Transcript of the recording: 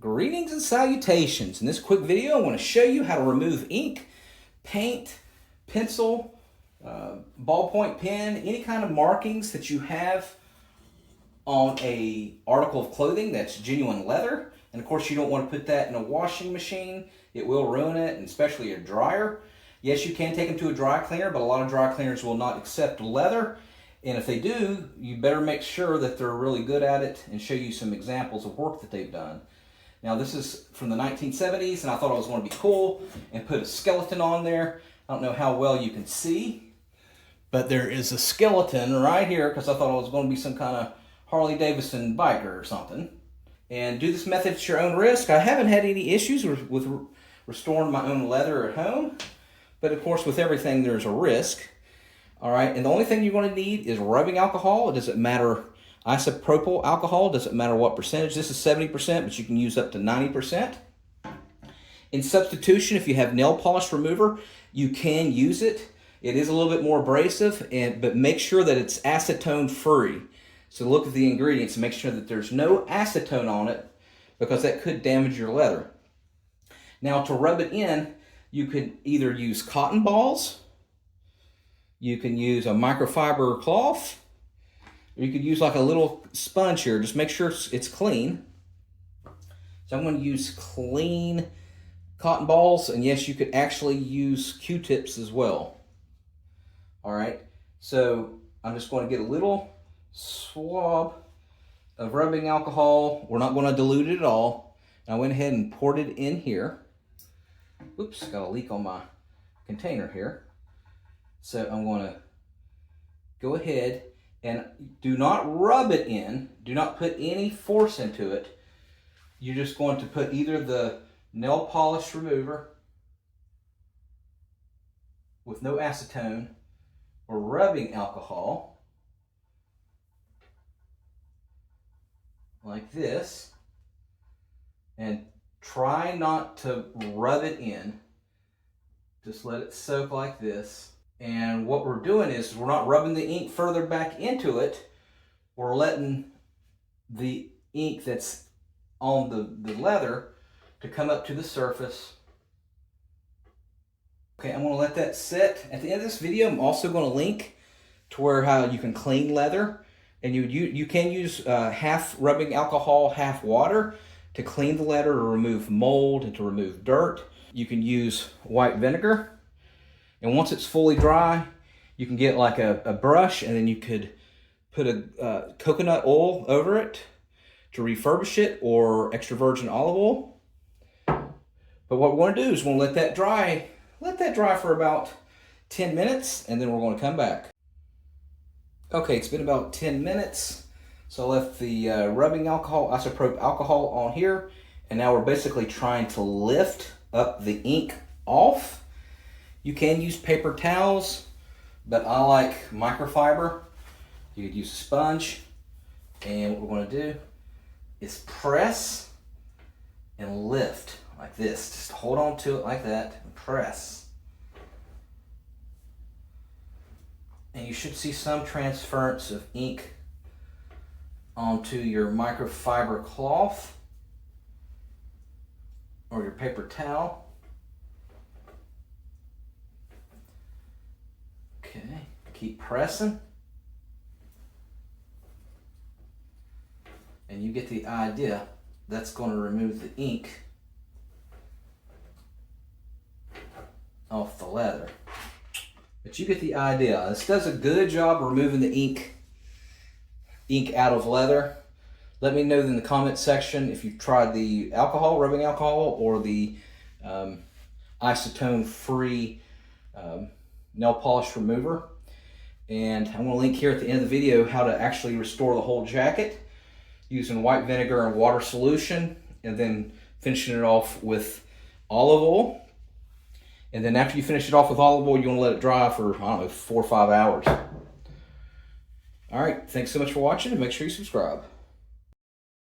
Greetings and salutations. In this quick video, I want to show you how to remove ink, paint, pencil, ballpoint pen, any kind of markings that you have on a article of clothing that's genuine leather. And of course, you don't want to put that in a washing machine. It will ruin it, and especially a dryer. Yes, you can take them to a dry cleaner, but a lot of dry cleaners will not accept leather. And if they do, you better make sure that they're really good at it and show you some examples of work that they've done. Now, this is from the 1970s, and I thought I was going to be cool and put a skeleton on there. I don't know how well you can see, but there is a skeleton right here because I thought I was going to be some kind of Harley Davidson biker or something. And do this method at your own risk. I haven't had any issues with restoring my own leather at home, but of course, with everything, there's a risk. All right, and the only thing you're going to need is rubbing alcohol. It doesn't matter. Isopropyl alcohol, doesn't matter what percentage. This is 70%, but you can use up to 90%. In substitution, if you have nail polish remover, you can use it. It is a little bit more abrasive, but make sure that it's acetone-free. So look at the ingredients and make sure that there's no acetone on it because that could damage your leather. Now, to rub it in, you could either use cotton balls, you can use a microfiber cloth, or you could use like a little sponge here. Just make sure it's clean. So I'm going to use clean cotton balls, and yes, you could actually use Q-tips as well. All right, so I'm just going to get a little swab of rubbing alcohol. We're not going to dilute it at all. I went ahead and poured it in here. Oops, got a leak on my container here. So I'm going to go ahead and do not rub it in. Do not put any force into it. You're just going to put either the nail polish remover with no acetone or rubbing alcohol like this, and try not to rub it in. Just let it soak like this. And what we're doing is we're not rubbing the ink further back into it. We're letting the ink that's on the leather to come up to the surface. Okay, I'm going to let that sit. At the end of this video, I'm also going to link to how you can clean leather. And you can use half rubbing alcohol, half water to clean the leather, to remove mold and to remove dirt. You can use white vinegar. And once it's fully dry, you can get like a brush, and then you could put a coconut oil over it to refurbish it, or extra virgin olive oil. But what we're going to do is we're going to let that dry for about 10 minutes, and then we're going to come back. Okay, it's been about 10 minutes. So I left the rubbing alcohol, isopropyl alcohol on here, and now we're basically trying to lift up the ink off. You can use paper towels, but I like microfiber. You could use a sponge, and what we're going to do is press and lift like this. Just hold on to it like that and press. And you should see some transference of ink onto your microfiber cloth or your paper towel. Okay, keep pressing. And you get the idea. That's going to remove the ink off the leather. But you get the idea. This does a good job of removing the ink out of leather. Let me know in the comment section if you've tried the rubbing alcohol, or the acetone-free nail polish remover. And I'm going to link here at the end of the video how to actually restore the whole jacket using white vinegar and water solution, and then finishing it off with olive oil. And then after you finish it off with olive oil, you want to let it dry for, I don't know, 4 or 5 hours. All right, thanks so much for watching, and make sure you subscribe.